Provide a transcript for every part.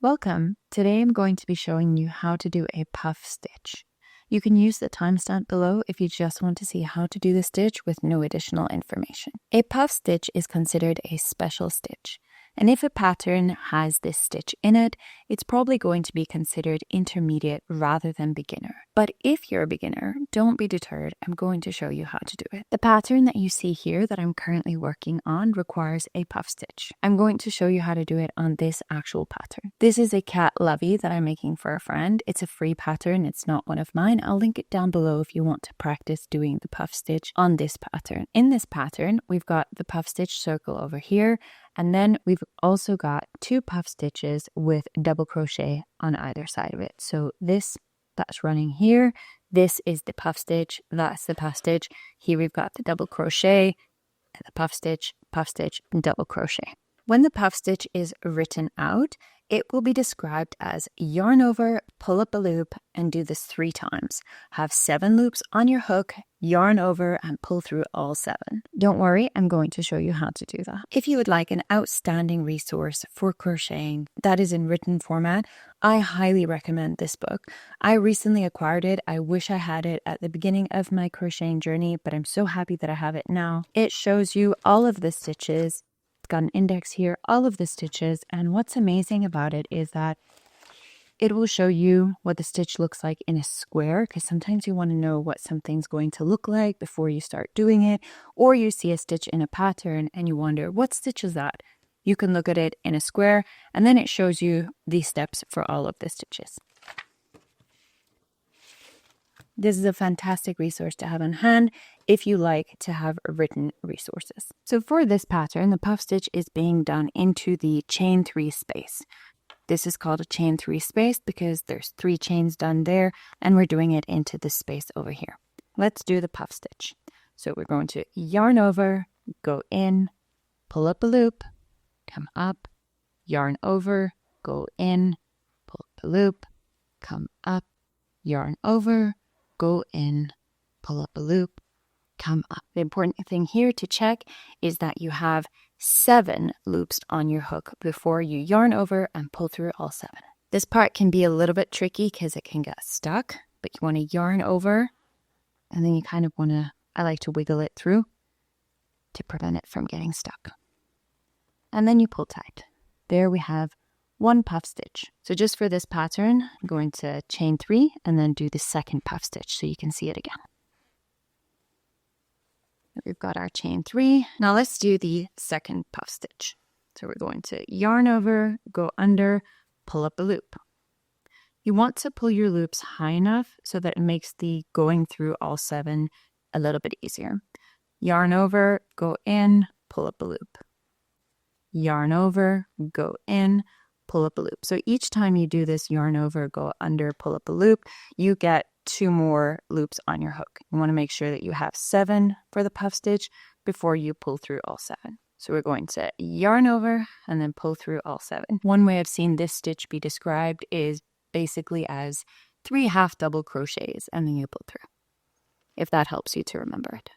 Welcome! Today I'm going to be showing you how to do a puff stitch. You can use the timestamp below if you just want to see how to do the stitch with no additional information. A puff stitch is considered a special stitch, and if a pattern has this stitch in it, it's probably going to be considered intermediate rather than beginner. But if you're a beginner, don't be deterred. I'm going to show you how to do it. The pattern that you see here that I'm currently working on requires a puff stitch. I'm going to show you how to do it on this actual pattern. This is a cat lovey that I'm making for a friend. It's a free pattern. It's not one of mine. I'll link it down below if you want to practice doing the puff stitch on this pattern. In this pattern, we've got the puff stitch circle over here, and then we've also got 2 puff stitches with double crochet on either side of it. So this that's running here, this is the puff stitch, that's the puff stitch. Here we've got the double crochet, and the puff stitch, and double crochet. When the puff stitch is written out, it will be described as yarn over, pull up a loop, and do this 3 times. Have 7 loops on your hook, yarn over, and pull through all 7. Don't worry, I'm going to show you how to do that. If you would like an outstanding resource for crocheting that is in written format, I highly recommend this book. I recently acquired it. I wish I had it at the beginning of my crocheting journey, but I'm so happy that I have it now. It shows you all of the stitches. Got an index here, all of the stitches, and what's amazing about it is that it will show you what the stitch looks like in a square, because sometimes you want to know what something's going to look like before you start doing it, or you see a stitch in a pattern and you wonder what stitch is that. You can look at it in a square, and then it shows you the steps for all of the stitches. This is a fantastic resource to have on hand if you like to have written resources. So for this pattern, the puff stitch is being done into the chain 3 space. This is called a chain 3 space because there's 3 chains done there, and we're doing it into this space over here. Let's do the puff stitch. So we're going to yarn over, go in, pull up a loop, come up, yarn over, go in, pull up a loop, come up, yarn over, go in, pull up a loop, come up. The important thing here to check is that you have 7 loops on your hook before you yarn over and pull through all 7. This part can be a little bit tricky because it can get stuck, but you want to yarn over, and then you kind of want to, I like to wiggle it through to prevent it from getting stuck. And then you pull tight. There we have 1 puff stitch. So just for this pattern, I'm going to chain 3 and then do the second puff stitch so you can see it again. We've got our chain 3. Now let's do the second puff stitch. So we're going to yarn over, go under, pull up a loop. You want to pull your loops high enough so that it makes the going through all 7 a little bit easier. Yarn over, go in, pull up a loop. Yarn over, go in, pull up a loop. So each time you do this yarn over, go under, pull up a loop, you get 2 more loops on your hook. You want to make sure that you have 7 for the puff stitch before you pull through all 7. So we're going to yarn over and then pull through all 7. One way I've seen this stitch be described is basically as 3 half double crochets and then you pull through, if that helps you to remember it.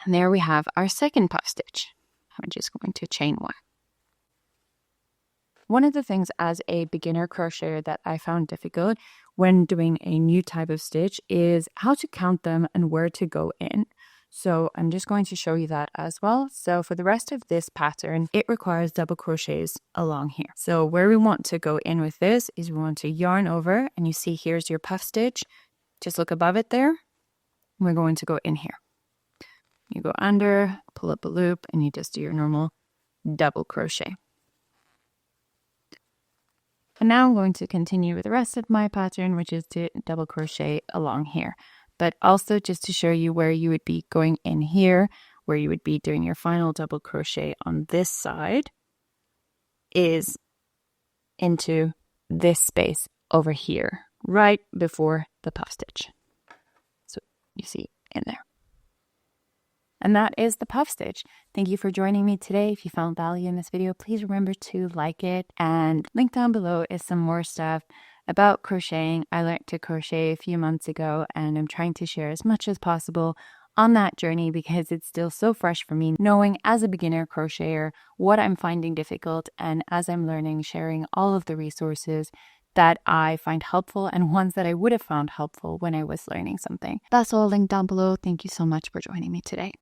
And there we have our second puff stitch. I'm just going to chain 1. One of the things as a beginner crocheter that I found difficult when doing a new type of stitch is how to count them and where to go in. So I'm just going to show you that as well. So for the rest of this pattern, it requires double crochets along here. So where we want to go in with this is we want to yarn over, and you see here's your puff stitch. Just look above it there. We're going to go in here. You go under, pull up a loop, and you just do your normal double crochet. And now I'm going to continue with the rest of my pattern, which is to double crochet along here. But also just to show you where you would be going in here, where you would be doing your final double crochet on this side, is into this space over here, right before the puff stitch. So you see in there. And that is the puff stitch. Thank you for joining me today. If you found value in this video, please remember to like it. And link down below is some more stuff about crocheting. I learned to crochet a few months ago, and I'm trying to share as much as possible on that journey because it's still so fresh for me, knowing as a beginner crocheter what I'm finding difficult, and as I'm learning, sharing all of the resources that I find helpful and ones that I would have found helpful when I was learning something. That's all linked down below. Thank you so much for joining me today.